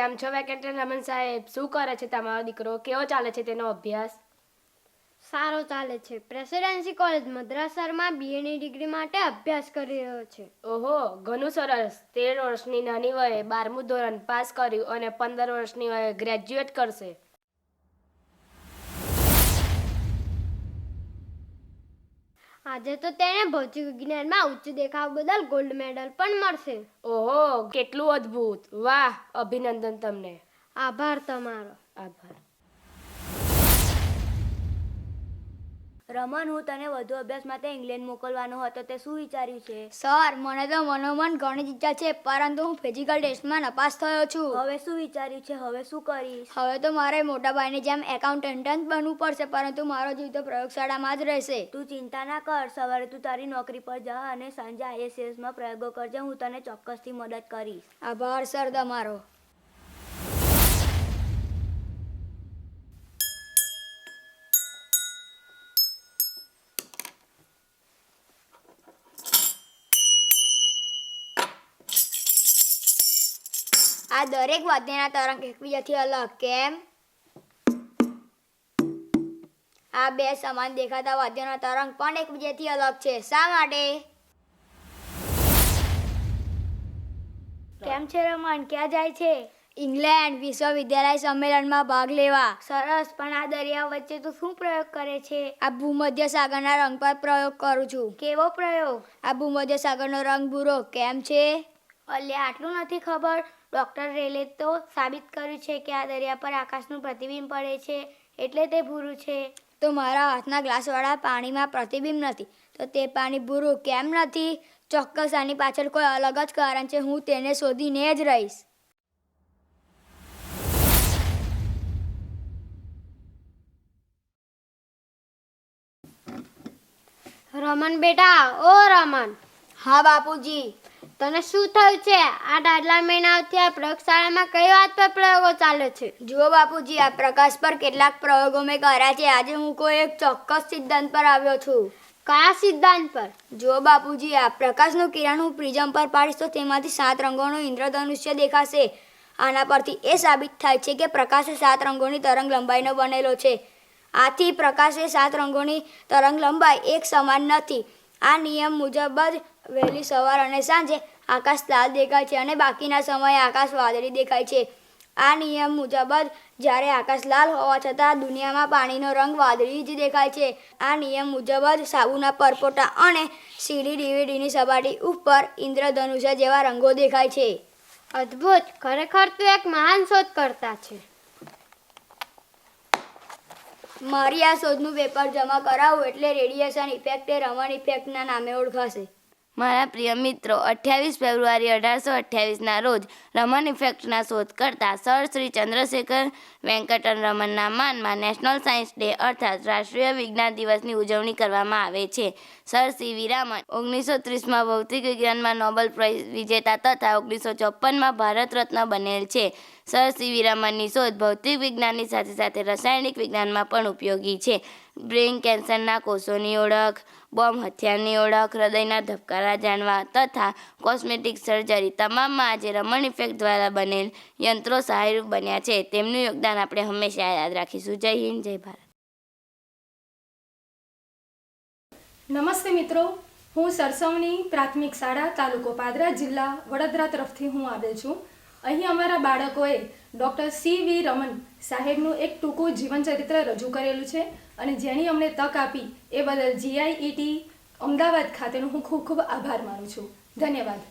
કેમ છો વેકેન્ટન રમન સાહેબ? શું કરે છે તમારો દીકરો? કેવો ચાલે છે તેનો અભ્યાસ? સારો ચાલે છે. પ્રેસિડેન્સી કોલેજ મદ્રાસરમાં બીએની ડિગ્રી માટે અભ્યાસ કરી રહ્યો છે. ઓહો, ઘણું સરસ. 13 વર્ષની નાની વયે 12મું ધોરણ પાસ કર્યું અને 15 વર્ષની વયે ગ્રેજ્યુએટ કરશે. આજે તો તેને ભૌતિક વિજ્ઞાનમાં ઉચ્ચ દેખાવ બદલ ગોલ્ડ મેડલ પણ મળશે. ઓહો, કેટલું અદ્ભુત! વાહ, અભિનંદન તમને. આભાર તમારો. આભાર. રમન, હું તને વધુ અભ્યાસ માટે ઇંગ્લેન્ડ મોકલવાનો હતો, તે શું વિચાર્યું છે? સર, મને તો મનોમન ઘણી ઈચ્છા છે, પરંતુ હું ફિઝિકલ ટેસ્ટમાં નપાસ થયો છું. હવે શું વિચાર્યું છે? હવે શું કરીશ? હવે તો મારે મોટા ભાઈની જેમ એકાઉન્ટન્ટ બનવું પડશે, પરંતુ મારો જીવ તો પ્રયોગશાળામાં જ રહેશે. તું ચિંતા ના કર. સવારે તું તારી નોકરી પર જા અને સાંજે ISSમાં પ્રયોગો કરજે. હું તને ચોક્કસથી મદદ કરીશ. આભાર સર તમારો. આ દરેક વાદ્યના તરંગ એકબીજાથી અલગ કેમ? આ બે સમાન દેખાતા વાદ્યોના તરંગ પણ એકબીજાથી અલગ છે. શા માટે? કેમ છે રમન? ક્યાં જાય છે? ઇંગ્લેન્ડ વિશ્વવિદ્યાલય સંમેલનમાં ભાગ લેવા. સરસ, પણ આ દરિયા વચ્ચે તું શું પ્રયોગ કરે છે? આ ભૂમધ્ય સાગરના રંગ પર પ્રયોગ કરું છું. કેવો પ્રયોગ? આ ભૂમધ્ય સાગરનો રંગ ભૂરો કેમ છે? અલ્યા, આટલું નથી ખબર? ડોક્ટર રેલે તો સાબિત કર્યું છે કે આ દરિયા પર આકાશનું પ્રતિબિંબ પડે છે, એટલે તે ભૂરું છે. તો મારા હાથના ગ્લાસવાળા પાણીમાં પ્રતિબિંબ નથી, તો તે પાણી ભૂરું કેમ નથી? ચોક્કસ આની પાછળ કોઈ અલગ જ કારણ છે. હું તેને શોધીને જ રહીશ. રમન બેટા, ઓ રમન, હા બાપુજી. તને શું થયું છે? આ આટલા મહિનાથી આ પ્રયોગશાળામાં કઈ વાત પર પ્રયોગો ચાલે છે? જુઓ બાપુજી, આ પ્રકાશ પર કેટલાક પ્રયોગો મેં કર્યા છે. આજે હું કોઈ એક ચોક્કસ સિદ્ધાંત પર આવ્યો છું. કયા સિદ્ધાંત પર? જુઓ બાપુજી, આ પ્રકાશનું કિરણ હું પ્રિઝમ પર પાડીશ તો તેમાંથી 7 રંગોનું ઇન્દ્રધનુષ્ય દેખાશે. આના પરથી એ સાબિત થાય છે કે પ્રકાશ એ 7 રંગોની તરંગ લંબાઈનો બનેલો છે. આથી પ્રકાશ એ 7 રંગોની તરંગ લંબાઈ એક સમાન નથી. આ નિયમ મુજબ જ વહેલી સવાર અને સાંજે આકાશ લાલ દેખાય છે અને બાકીના સમયે આકાશ વાદળી દેખાય છે. આ નિયમ મુજબ જ જ્યારે આકાશ લાલ હોવા છતાં દુનિયામાં પાણીનો રંગ વાદળી જ દેખાય છે. આ નિયમ મુજબ જ સાબુના પરપોટા અને સીડી DVDની સપાટી ઉપર ઇન્દ્રધનુષ્ય જેવા રંગો દેખાય છે. અદ્ભુત! ખરેખર તું એક મહાન શોધકર્તા છે. મારી આ શોધનું પેપર જમા કરાવું એટલે રેડિયેશન ઇફેક્ટ એ રમન ઇફેક્ટના નામે ઓળખાશે. મારા પ્રિય મિત્રો, 28 ફેબ્રુઆરી 1828ના રોજ રમન ઇફેક્ટના શોધકર્તા સર શ્રી ચંદ્રશેખર વેંકટન રમનના માનમાં નેશનલ સાયન્સ ડે અર્થાત રાષ્ટ્રીય વિજ્ઞાન દિવસની ઉજવણી કરવામાં આવે છે. સર CV રામન 1930માં ભૌતિક વિજ્ઞાનમાં નોબેલ પ્રાઇઝ વિજેતા તથા 1954માં ભારત રત્ન બનેલ છે. સર CV રામનની શોધ ભૌતિક વિજ્ઞાનની સાથે સાથે રાસાયણિક વિજ્ઞાનમાં પણ ઉપયોગી છે. બ્રેઇન કેન્સરના કોષોની ઓળખ, બોમ્બ હથિયારની ઓળખ, હૃદયના ધબકારા જાણવા તથા કોસ્મેટિક સર્જરી તમામમાં આજે રમન ઇફેક્ટ દ્વારા બનેલ યંત્રો સહાયરૂપ બન્યા છે. તેમનું યોગદાન આપણે હંમેશા યાદ રાખીશું. જય હિન્દ, જય ભારત. નમસ્તે મિત્રો, હું સરસવની પ્રાથમિક શાળા તાલુકો પાદરા જિલ્લા વડોદરા તરફથી હું આવેલ છું. અહીં અમારા બાળકોએ ડૉક્ટર CV રમન સાહેબનું એક ટૂંકું જીવનચરિત્ર રજૂ કરેલું છે અને જેની અમને તક આપી એ બદલ GIET અમદાવાદ ખાતેનો હું ખૂબ ખૂબ આભાર માનું છું. ધન્યવાદ.